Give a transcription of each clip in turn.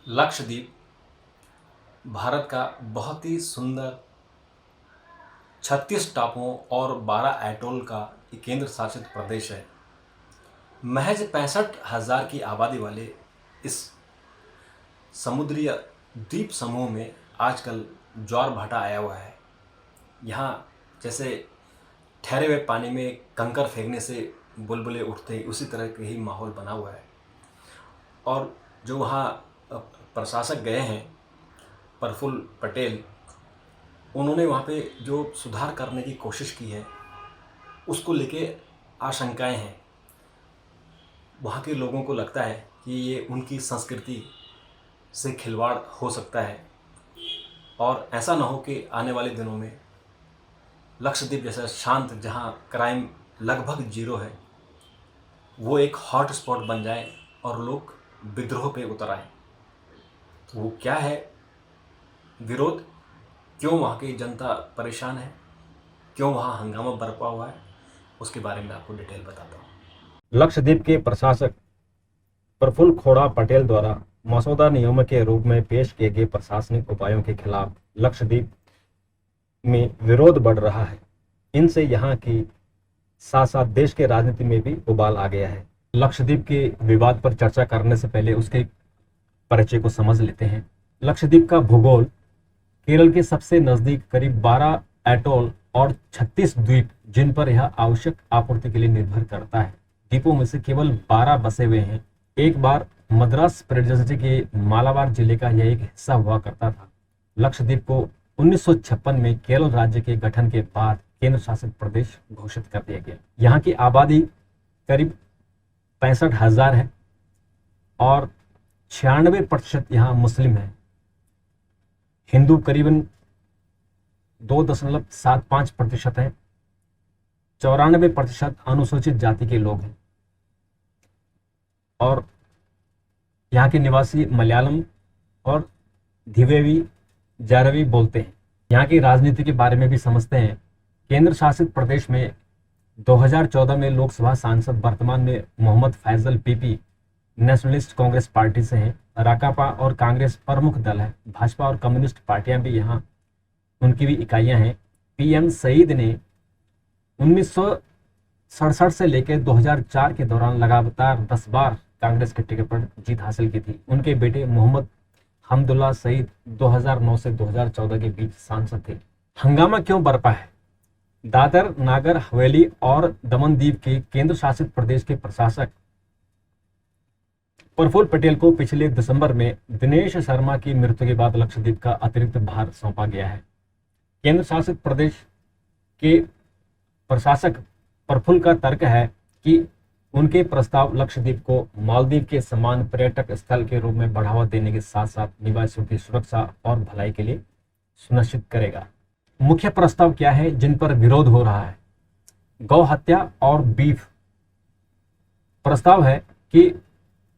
लक्षद्वीप भारत का बहुत ही सुंदर 36 टापुओं और 12 एटोल का एक केंद्र शासित प्रदेश है। महज 65,000 की आबादी वाले इस समुद्रीय द्वीप समूह में आजकल ज्वार भाटा आया हुआ है। यहाँ जैसे ठहरे हुए पानी में कंकर फेंकने से बुलबुले उठते हैं, उसी तरह का ही माहौल बना हुआ है। और जो वहाँ प्रशासक गए हैं प्रफुल्ल पटेल, उन्होंने वहाँ पे जो सुधार करने की कोशिश की है उसको लेके आशंकाएं हैं। वहाँ के लोगों को लगता है कि ये उनकी संस्कृति से खिलवाड़ हो सकता है और ऐसा ना हो कि आने वाले दिनों में लक्षद्वीप जैसा शांत, जहाँ क्राइम लगभग जीरो है, वो एक हॉट स्पॉट बन जाए और लोग विद्रोह पे उतर आए। तो वो क्या है विरोध, क्यों वहाँ की जनता परेशान है, क्यों वहाँ हंगामा बरपा हुआ है, उसके बारे में आपको डिटेल बताता हूँ। लक्षद्वीप के प्रशासक प्रफुल्ल खोड़ा पटेल द्वारा मसौदा नियमों के रूप में पेश किए गए प्रशासनिक उपायों के खिलाफ लक्षद्वीप में विरोध बढ़ रहा है। इनसे यहाँ की साथ साथ देश के राजनीति में भी उबाल आ गया है। लक्षद्वीप के विवाद पर चर्चा करने से पहले उसके परिचय को समझ लेते हैं। लक्षद्वीप का भूगोल केरल के सबसे नजदीक करीब 12 एटोल और 36 द्वीप, जिन पर यह आवश्यक आपूर्ति के लिए निर्भर करता है। द्वीपों में से केवल 12 बसे हुए हैं। एक बार मद्रास प्रेसिडेंसी के मालाबार जिले का यह एक हिस्सा हुआ करता था। लक्षद्वीप को 1956 में केरल राज्य के गठन के बाद केंद्र शासित प्रदेश घोषित कर दिया गया। यहाँ की आबादी करीब 65,000 है और 96% यहाँ मुस्लिम है। हिंदू करीबन 2.75% है। 94% अनुसूचित जाति के लोग हैं और यहाँ के निवासी मलयालम और धिवेवी जारवी बोलते हैं। यहाँ की राजनीति के बारे में भी समझते हैं। केंद्र शासित प्रदेश में 2014 में लोकसभा सांसद वर्तमान में Mohammed Faizal PP Nationalist Congress Party से हैं। राकापा और कांग्रेस प्रमुख दल है। भाजपा और कम्युनिस्ट पार्टियां भी यहाँ उनकी भी इकाइयां हैं। पीएम सईद ने 1967 से लेकर 2004 के दौरान लगातार 10 बार कांग्रेस के टिकट पर जीत हासिल की थी। उनके बेटे मोहम्मद हमदुल्ला सईद 2009 से 2014 के बीच सांसद थे। हंगामा क्यों बरपा है? दादर नागर हवेली और दमन दीव के केंद्र शासित प्रदेश के प्रशासक प्रफुल्ल पटेल को पिछले दिसंबर में दिनेश शर्मा की मृत्यु के बाद लक्षद्वीप का अतिरिक्त भार सौंपा गया है। केंद्र शासित प्रदेश के प्रशासक प्रफुल्ल का तर्क है कि उनके प्रस्ताव लक्षद्वीप को मालदीव के समान पर्यटक स्थल के रूप में बढ़ावा देने के साथ साथ निवासियों की सुरक्षा और भलाई के लिए सुनिश्चित करेगा। मुख्य प्रस्ताव क्या है जिन पर विरोध हो रहा है? गौ हत्या और बीफ। प्रस्ताव है कि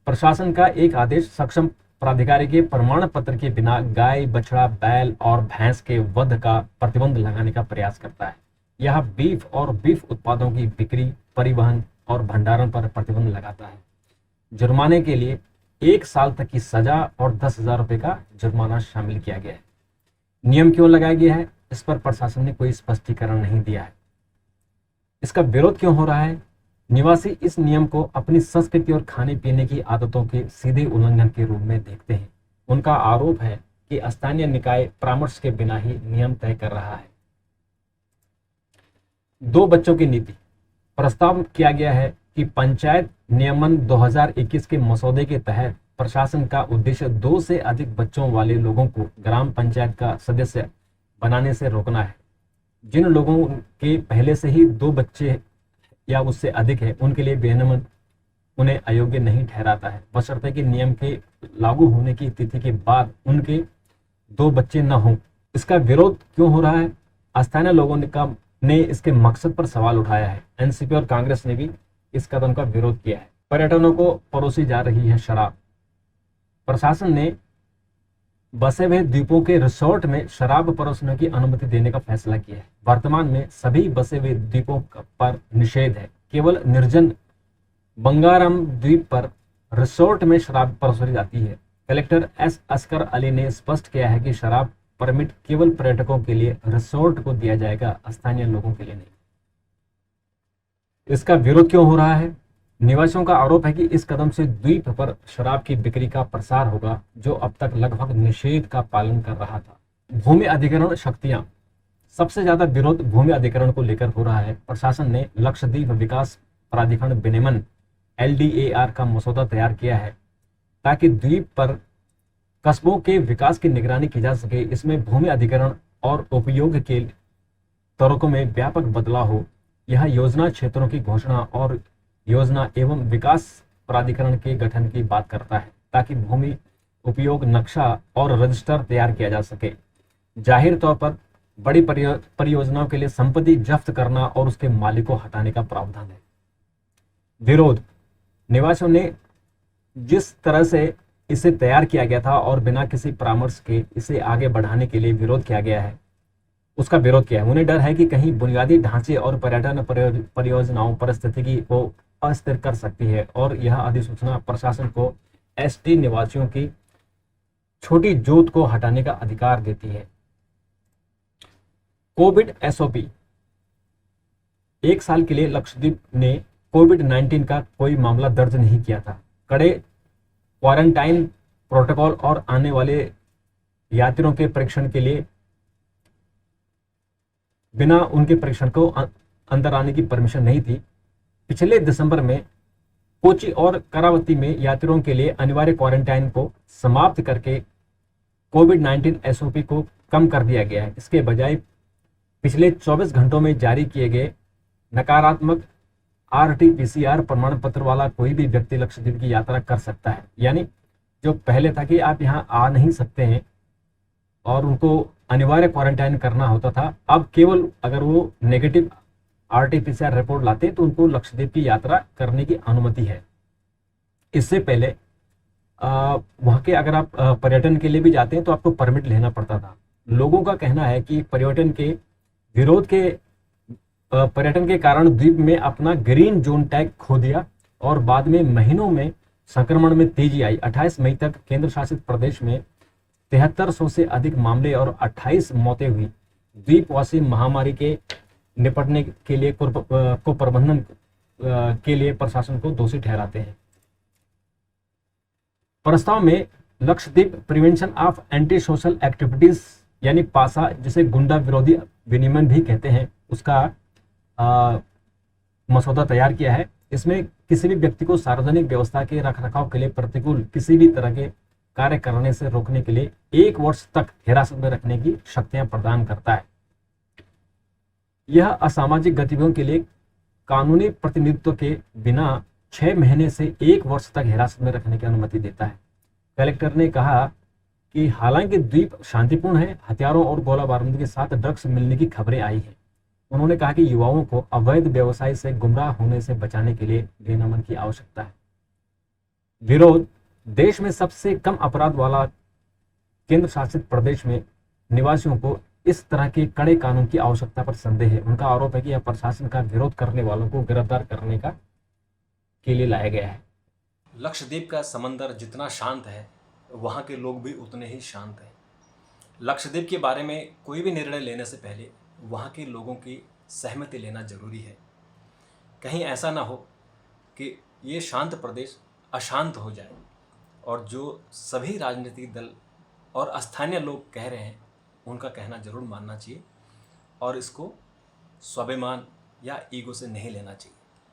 प्रशासन का एक आदेश सक्षम प्राधिकारी के प्रमाण पत्र के बिना गाय, बछड़ा, बैल और भैंस के वध का प्रतिबंध लगाने का प्रयास करता है। यह बीफ और बीफ उत्पादों की बिक्री, परिवहन और भंडारण पर प्रतिबंध लगाता है। जुर्माने के लिए 1 साल तक की सजा और 10,000 रुपए का जुर्माना शामिल किया गया है। नियम क्यों लगाया गया है, इस पर प्रशासन ने कोई स्पष्टीकरण नहीं दिया है। इसका विरोध क्यों हो रहा है? निवासी इस नियम को अपनी संस्कृति और खाने पीने की आदतों के सीधे उल्लंघन के रूप में देखते हैं। उनका आरोप है कि स्थानीय निकाय परामर्श के बिना ही नियम तय कर रहा है। 2 बच्चों की नीति। प्रस्ताव किया गया है कि पंचायत नियमन 2021 के मसौदे के तहत प्रशासन का उद्देश्य 2 से अधिक बच्चों वाले लोगों को ग्राम पंचायत का सदस्य बनाने से रोकना है। जिन लोगों के पहले से ही 2 बच्चे या उससे अधिक है, उनके लिए विनियमन उन्हें अयोग्य नहीं ठहराता है, बशर्ते कि नियम के लागू होने की तिथि के बाद उनके 2 बच्चे न हों। इसका विरोध क्यों हो रहा है? स्थानीय लोगों ने इसके मकसद पर सवाल उठाया है। एनसीपी और कांग्रेस ने भी इस कदम का विरोध किया है। पर्यटकों को परोसी जा रही है शराब। प्रशासन ने बसे हुए द्वीपों के रिसोर्ट में शराब परोसने की अनुमति देने का फैसला किया है। वर्तमान में सभी बसे हुए द्वीपों पर निषेध है। केवल निर्जन बंगारम द्वीप पर रिसोर्ट में शराब परोसी जाती है। कलेक्टर एस असगर अली ने स्पष्ट किया है कि शराब परमिट केवल पर्यटकों के लिए रिसोर्ट को दिया जाएगा, स्थानीय लोगों के लिए नहीं। इसका विरोध क्यों हो रहा है? निवासियों का आरोप है कि इस कदम से द्वीप पर शराब की बिक्री का प्रसार होगा, जो अब तक लगभग निषेध का पालन कर रहा था। भूमि अधिग्रहण शक्तियां, सबसे ज्यादा विरोध भूमि अधिग्रहण को लेकर हो रहा है। प्रशासन ने लक्षद्वीप विकास प्राधिकरण विनियमन LDAR का मसौदा तैयार किया है ताकि द्वीप पर कस्बों के विकास की निगरानी की जा सके। इसमें भूमि अधिग्रहण और उपयोग के तरीकों में व्यापक बदलाव हो। यह योजना क्षेत्रों की घोषणा और योजना एवं विकास प्राधिकरण के गठन की बात करता है ताकि भूमि उपयोग नक्शा और रजिस्टर तैयार किया जा सके। जाहिर तौर पर बड़ी परियोजनाओं के लिए संपत्ति जब्त करना और उसके मालिक को हटाने का प्रावधान है। विरोध, निवासियों ने जिस तरह से इसे तैयार किया गया था और बिना किसी परामर्श के इसे आगे बढ़ाने के लिए विरोध किया गया है, उसका विरोध किया है। उन्हें डर है कि कहीं बुनियादी ढांचे और पर्यटन परियोजनाओं परिस्थिति को अस्थिर कर सकती है और यह अधिसूचना प्रशासन को ST निवासियों की छोटी जोत को हटाने का अधिकार देती है। कोविड SOP, एक साल के लिए लक्षद्वीप ने कोविड-19 का कोई मामला दर्ज नहीं किया था। कड़े क्वारंटाइन प्रोटोकॉल और आने वाले यात्रियों के परीक्षण के लिए बिना उनके परीक्षण को अंदर आने की परमिशन नहीं थी। पिछले दिसंबर में कोची और करावती में यात्रियों के लिए अनिवार्य क्वारंटाइन को समाप्त करके कोविड-19 SOP को कम कर दिया गया है। इसके बजाय पिछले 24 घंटों में जारी किए गए नकारात्मक RT-PCR प्रमाण पत्र वाला कोई भी व्यक्ति लक्षद्वीप की यात्रा कर सकता है। यानी जो पहले था कि आप यहाँ आ नहीं सकते हैं और उनको अनिवार्य क्वारंटाइन करना होता था, अब केवल अगर वो नेगेटिव RT-PCR रिपोर्ट लाते तो उनको लक्षद्वीप की यात्रा करने की अनुमति है। इससे पहले वहाँ के अगर आप पर्यटन के लिए भी जाते हैं तो आपको परमिट लेना पड़ता था। लोगों का कहना है कि पर्यटन के विरोध के पर्यटन के कारण द्वीप में अपना ग्रीन जोन टैग खो दिया और बाद में महीनों में संक्रमण में तेजी आई। 28 मई तक केंद्र शासित प्रदेश में 7300 से अधिक मामले और 28 मौतें हुई। द्वीपवासी महामारी के निपटने के लिए को प्रबंधन के लिए प्रशासन को दोषी ठहराते हैं। प्रस्ताव में Lakshadweep prevention of anti social activities यानी पासा, जिसे गुंडा विरोधी विनियमन भी कहते हैं, उसका मसौदा तैयार किया है। इसमें किसी भी व्यक्ति को सार्वजनिक व्यवस्था के रखरखाव के लिए प्रतिकूल किसी भी तरह के कार्य करने से रोकने के लिए 1 वर्ष तक हिरासत में रखने की शक्तियां प्रदान करता है। यह असामाजिक गतिविधियों के लिए कानूनी प्रतिनिधित्व के बिना 6 महीने से 1 वर्ष तक हिरासत में रखने की अनुमति देता है। कलेक्टर ने कहा कि हालांकि द्वीप शांतिपूर्ण है, हथियारों और गोला बारूद के साथ ड्रग्स मिलने की खबरें आई हैं। उन्होंने कहा कि युवाओं को अवैध व्यवसाय से गुमराह होने से बचाने के लिए विनियमन की आवश्यकता है। विरोध, देश में सबसे कम अपराध वाला केंद्र शासित प्रदेश में निवासियों को इस तरह के कड़े कानून की आवश्यकता पर संदेह है। उनका आरोप है कि यह प्रशासन का विरोध करने वालों को गिरफ्तार करने के लिए लाया गया है। लक्षद्वीप का समंदर जितना शांत है, वहाँ के लोग भी उतने ही शांत हैं। लक्षद्वीप के बारे में कोई भी निर्णय लेने से पहले वहाँ के लोगों की सहमति लेना जरूरी है। कहीं ऐसा ना हो कि ये शांत प्रदेश अशांत हो जाए और जो सभी राजनीतिक दल और स्थानीय लोग कह रहे हैं उनका कहना जरूर मानना चाहिए और इसको स्वाभिमान या ईगो से नहीं लेना चाहिए।